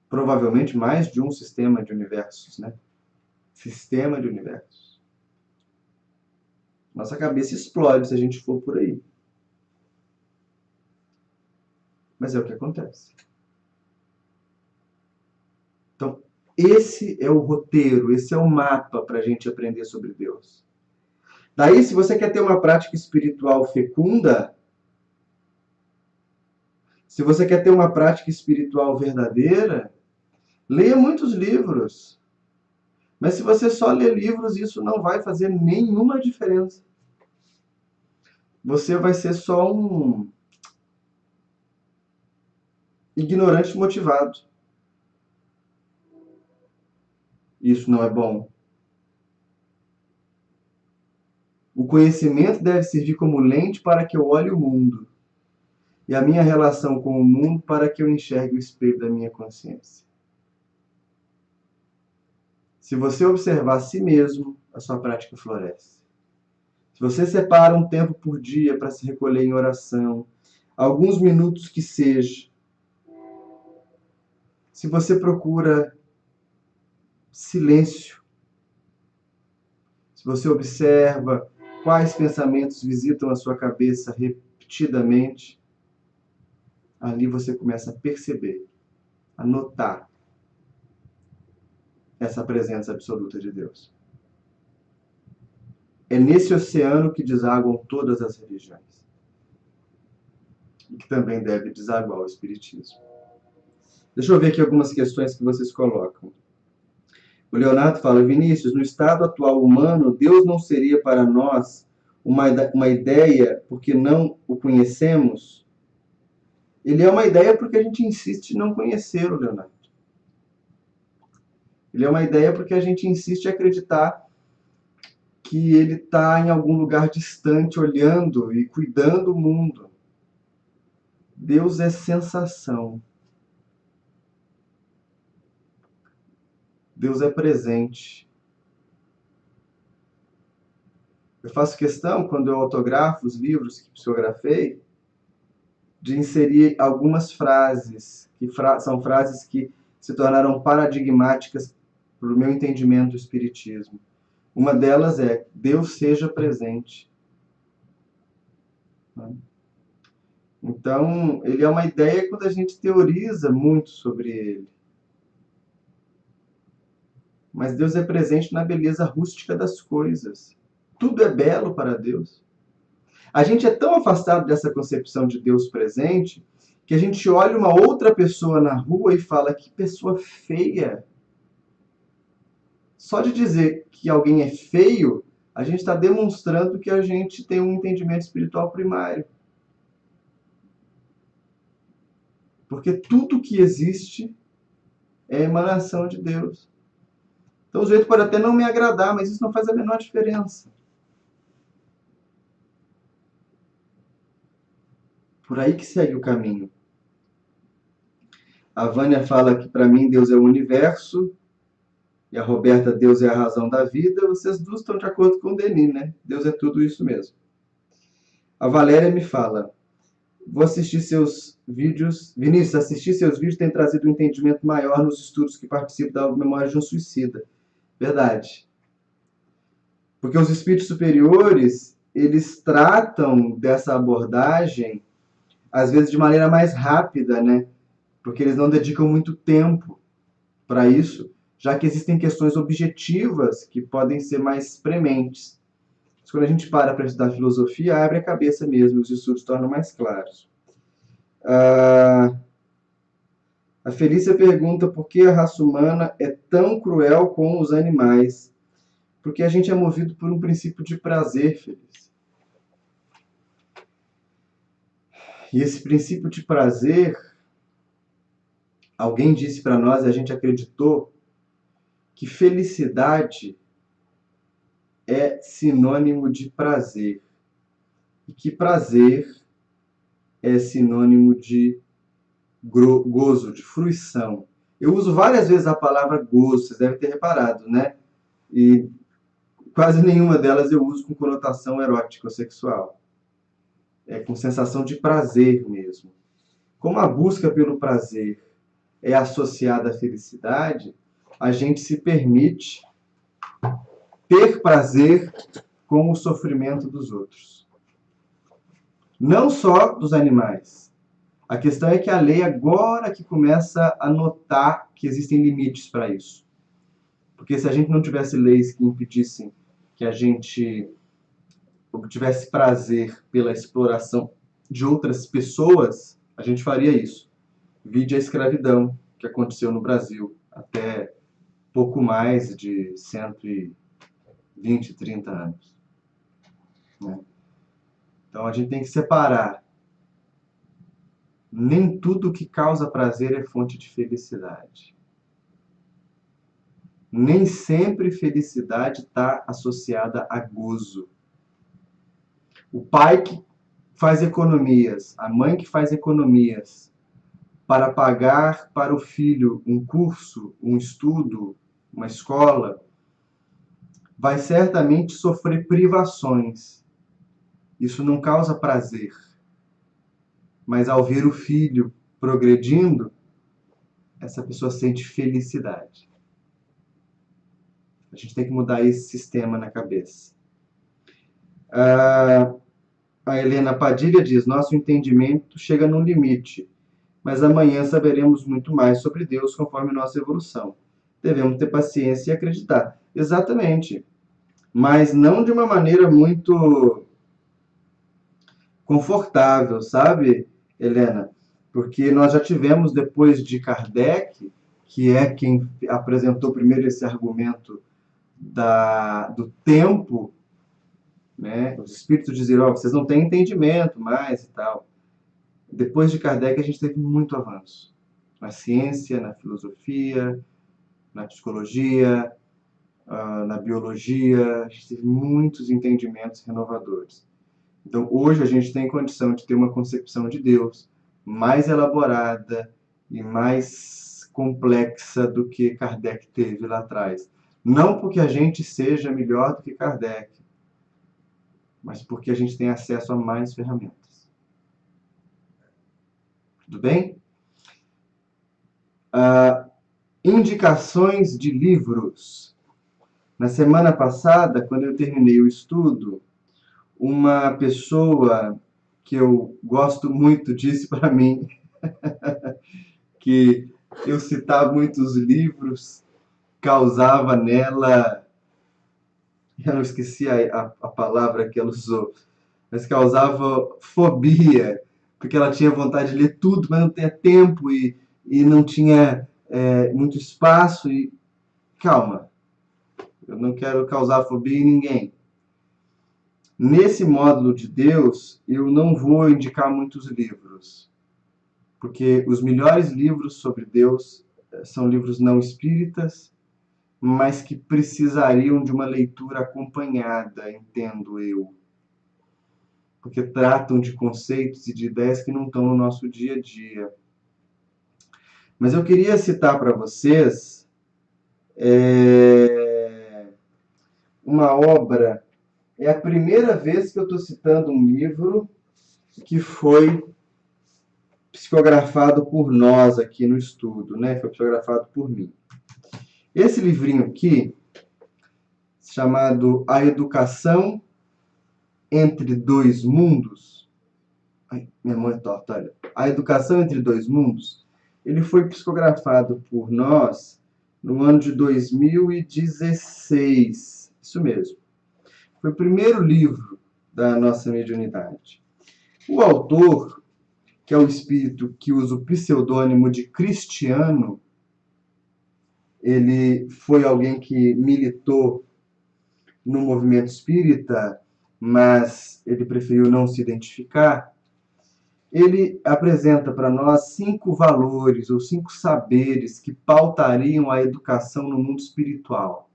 provavelmente mais de um sistema de universos, né? Sistema de universos. Nossa cabeça explode se a gente for por aí. Mas é o que acontece. Esse é o roteiro, esse é o mapa para a gente aprender sobre Deus. Daí, se você quer ter uma prática espiritual fecunda, se você quer ter uma prática espiritual verdadeira, leia muitos livros. Mas se você só lê livros, isso não vai fazer nenhuma diferença. Você vai ser só um ignorante motivado. Isso não é bom. O conhecimento deve servir como lente para que eu olhe o mundo. E a minha relação com o mundo para que eu enxergue o espelho da minha consciência. Se você observar a si mesmo, a sua prática floresce. Se você separa um tempo por dia para se recolher em oração, alguns minutos que seja, se você procura silêncio, se você observa quais pensamentos visitam a sua cabeça repetidamente, ali você começa a perceber, a notar essa presença absoluta de Deus. É nesse oceano que desaguam todas as religiões. E que também deve desaguar o Espiritismo. Deixa eu ver aqui algumas questões que vocês colocam. O Leonardo fala, Vinícius, no estado atual humano, Deus não seria para nós uma ideia porque não o conhecemos? Ele é uma ideia porque a gente insiste em não conhecer o Leonardo. Ele é uma ideia porque a gente insiste em acreditar que ele está em algum lugar distante, olhando e cuidando do mundo. Deus é sensação. Deus é presente. Eu faço questão, quando eu autografo os livros que psicografei, de inserir algumas frases, que são frases que se tornaram paradigmáticas para o meu entendimento do Espiritismo. Uma delas é, Deus seja presente. Então, ele é uma ideia quando a gente teoriza muito sobre ele. Mas Deus é presente na beleza rústica das coisas. Tudo é belo para Deus. A gente é tão afastado dessa concepção de Deus presente que a gente olha uma outra pessoa na rua e fala, que pessoa feia. Só de dizer que alguém é feio, a gente está demonstrando que a gente tem um entendimento espiritual primário. Porque tudo que existe é emanação de Deus. Então o jeito pode até não me agradar, mas isso não faz a menor diferença. Por aí que segue o caminho. A Vânia fala que para mim Deus é o universo, e a Roberta, Deus é a razão da vida. Vocês duas estão de acordo com o Denis, né? Deus é tudo isso mesmo. A Valéria me fala, vou assistir seus vídeos. Vinícius, assistir seus vídeos tem trazido um entendimento maior nos estudos que participo da memória de um suicida. Verdade. Porque os espíritos superiores, eles tratam dessa abordagem, às vezes de maneira mais rápida, né? Porque eles não dedicam muito tempo para isso, já que existem questões objetivas que podem ser mais prementes. Mas quando a gente para estudar filosofia, abre a cabeça mesmo, os estudos tornam mais claros. A Felícia pergunta por que a raça humana é tão cruel com os animais. Porque a gente é movido por um princípio de prazer, Felícia. E esse princípio de prazer, alguém disse para nós e a gente acreditou, que felicidade é sinônimo de prazer. E que prazer é sinônimo de gozo, de fruição. Eu uso várias vezes a palavra gozo, vocês devem ter reparado, né? E quase nenhuma delas eu uso com conotação erótica ou sexual. É com sensação de prazer mesmo. Como a busca pelo prazer é associada à felicidade, a gente se permite ter prazer com o sofrimento dos outros. Não só dos animais. A questão é que a lei agora que começa a notar que existem limites para isso. Porque se a gente não tivesse leis que impedissem que a gente obtivesse prazer pela exploração de outras pessoas, a gente faria isso. Vide a escravidão que aconteceu no Brasil até pouco mais de 120, 30 anos. Né? Então a gente tem que separar. Nem tudo que causa prazer é fonte de felicidade. Nem sempre felicidade está associada a gozo. O pai que faz economias, a mãe que faz economias para pagar para o filho um curso, um estudo, uma escola, vai certamente sofrer privações. Isso não causa prazer. Mas ao ver o filho progredindo, essa pessoa sente felicidade. A gente tem que mudar esse sistema na cabeça. A Helena Padilha diz: nosso entendimento chega num limite, mas amanhã saberemos muito mais sobre Deus conforme nossa evolução. Devemos ter paciência e acreditar. Exatamente. Mas não de uma maneira muito confortável, sabe, Helena? Porque nós já tivemos, depois de Kardec, que é quem apresentou primeiro esse argumento do tempo, né? Os espíritos diziam: oh, vocês não têm entendimento mais e tal. Depois de Kardec, a gente teve muito avanço na ciência, na filosofia, na psicologia, na biologia. A gente teve muitos entendimentos renovadores. Então, hoje a gente tem condição de ter uma concepção de Deus mais elaborada e mais complexa do que Kardec teve lá atrás. Não porque a gente seja melhor do que Kardec, mas porque a gente tem acesso a mais ferramentas. Tudo bem? Indicações de livros. Na semana passada, quando eu terminei o estudo, uma pessoa que eu gosto muito disse para mim que eu citar muitos livros causava nela, eu não esqueci a palavra que ela usou, mas causava fobia, porque ela tinha vontade de ler tudo, mas não tinha tempo e não tinha muito espaço. E calma, eu não quero causar fobia em ninguém. Nesse módulo de Deus, eu não vou indicar muitos livros, porque os melhores livros sobre Deus são livros não espíritas, mas que precisariam de uma leitura acompanhada, entendo eu. Porque tratam de conceitos e de ideias que não estão no nosso dia a dia. Mas eu queria citar para vocês uma obra. É a primeira vez que eu estou citando um livro que foi psicografado por nós aqui no estudo, né? Foi psicografado por mim. Esse livrinho aqui, chamado A Educação entre Dois Mundos. Ai, minha mão é torta, olha. A Educação entre Dois Mundos. Ele foi psicografado por nós no ano de 2016. Isso mesmo. Foi o primeiro livro da nossa mediunidade. O autor, que é o espírito que usa o pseudônimo de Cristiano, ele foi alguém que militou no movimento espírita, mas ele preferiu não se identificar. Ele apresenta para nós 5 valores ou 5 saberes que pautariam a educação no mundo espiritual.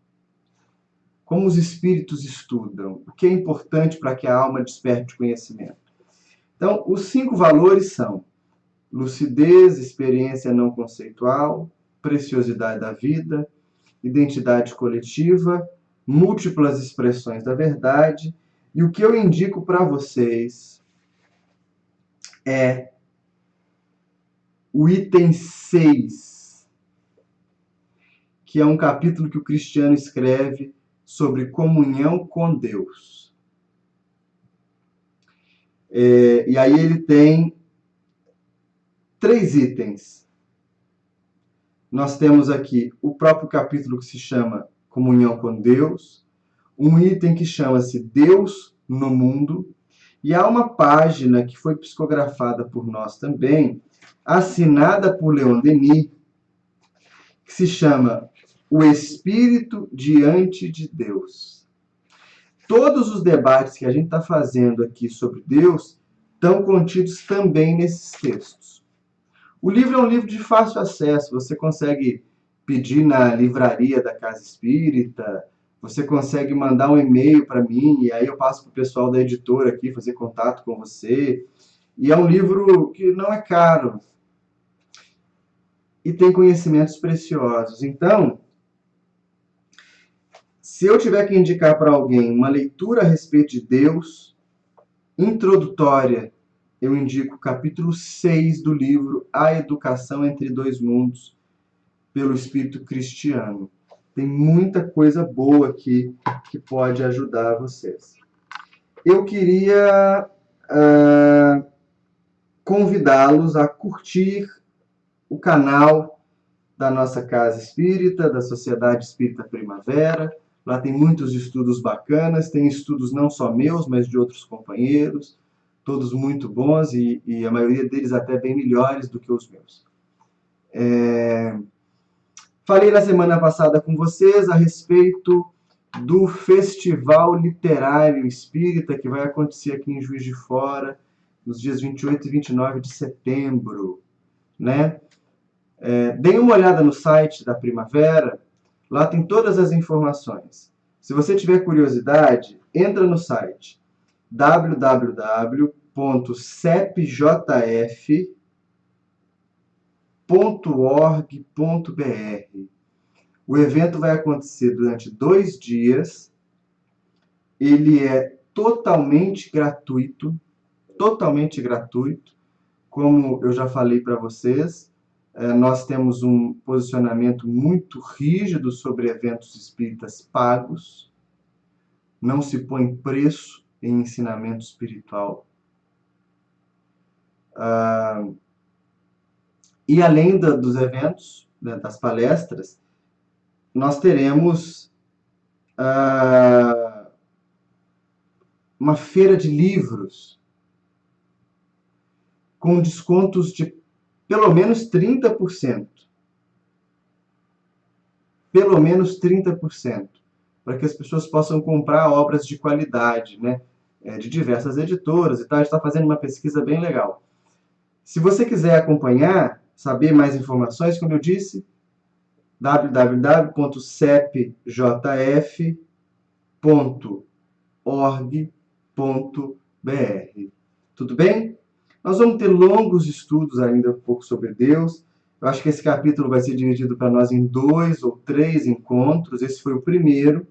Como os espíritos estudam, o que é importante para que a alma desperte conhecimento. Então, os 5 valores são lucidez, experiência não conceitual, preciosidade da vida, identidade coletiva, múltiplas expressões da verdade. E o que eu indico para vocês é o item 6, que é um capítulo que o Cristiano escreve sobre comunhão com Deus. E aí ele tem 3 itens. Nós temos aqui o próprio capítulo que se chama comunhão com Deus, um item que chama-se Deus no Mundo, e há uma página que foi psicografada por nós também, assinada por Leon Denis, que se chama O Espírito diante de Deus. Todos os debates que a gente está fazendo aqui sobre Deus estão contidos também nesses textos. O livro é um livro de fácil acesso, você consegue pedir na livraria da Casa Espírita, você consegue mandar um e-mail para mim, e aí eu passo para o pessoal da editora aqui fazer contato com você. E é um livro que não é caro e tem conhecimentos preciosos. Então, se eu tiver que indicar para alguém uma leitura a respeito de Deus, introdutória, eu indico o capítulo 6 do livro A Educação entre Dois Mundos, pelo Espírito Cristiano. Tem muita coisa boa aqui que pode ajudar vocês. Eu queria convidá-los a curtir o canal da nossa Casa Espírita, da Sociedade Espírita Primavera. Lá tem muitos estudos bacanas, tem estudos não só meus, mas de outros companheiros, todos muito bons e a maioria deles até bem melhores do que os meus. Falei na semana passada com vocês a respeito do Festival Literário Espírita que vai acontecer aqui em Juiz de Fora, nos dias 28 e 29 de setembro, né? Deem uma olhada no site da Primavera, lá tem todas as informações. Se você tiver curiosidade, entra no site www.cepjf.org.br. O evento vai acontecer durante 2 dias, ele é totalmente gratuito, como eu já falei para vocês. Nós temos um posicionamento muito rígido sobre eventos espíritas pagos. Não se põe preço em ensinamento espiritual. E além dos eventos, né, das palestras, nós teremos uma feira de livros com descontos de pelo menos 30%. Pelo menos 30%. Para que as pessoas possam comprar obras de qualidade, né? De diversas editoras e tal. A gente está fazendo uma pesquisa bem legal. Se você quiser acompanhar, saber mais informações, como eu disse, www.cepjf.org.br. Tudo bem? Nós vamos ter longos estudos ainda um pouco sobre Deus. Eu acho que esse capítulo vai ser dividido para nós em 2 ou 3 encontros. Esse foi o primeiro.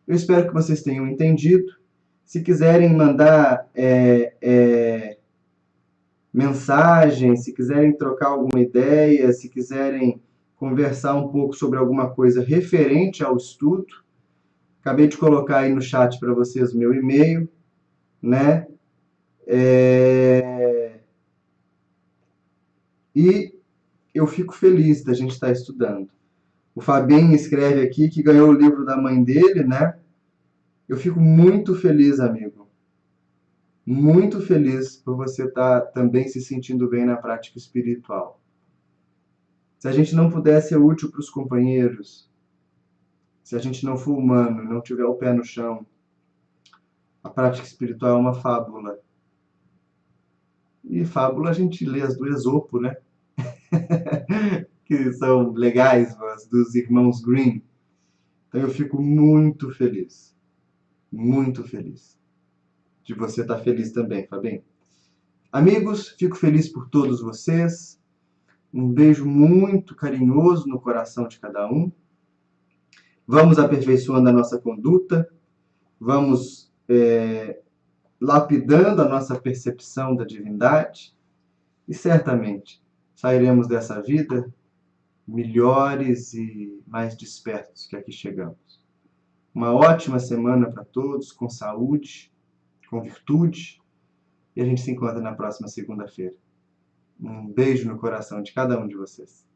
Eu espero que vocês tenham entendido. Se quiserem mandar mensagem, se quiserem trocar alguma ideia, se quiserem conversar um pouco sobre alguma coisa referente ao estudo, acabei de colocar aí no chat para vocês o meu e-mail, né? E eu fico feliz da gente estar estudando. O Fabinho escreve aqui que ganhou o livro da mãe dele, né? Eu fico muito feliz, amigo. Muito feliz por você estar também se sentindo bem na prática espiritual. Se a gente não puder ser útil para os companheiros, se a gente não for humano, não tiver o pé no chão, a prática espiritual é uma fábula. E fábula a gente lê as do Esopo, né? Que são legais, as dos irmãos Grimm. Então eu fico muito feliz de você estar feliz também, Fabinho. Amigos, fico feliz por todos vocês. Um beijo muito carinhoso no coração de cada um. Vamos aperfeiçoando a nossa conduta, vamos lapidando a nossa percepção da divindade e certamente sairemos dessa vida melhores e mais despertos que aqui chegamos. Uma ótima semana para todos, com saúde, com virtude, e a gente se encontra na próxima segunda-feira. Um beijo no coração de cada um de vocês.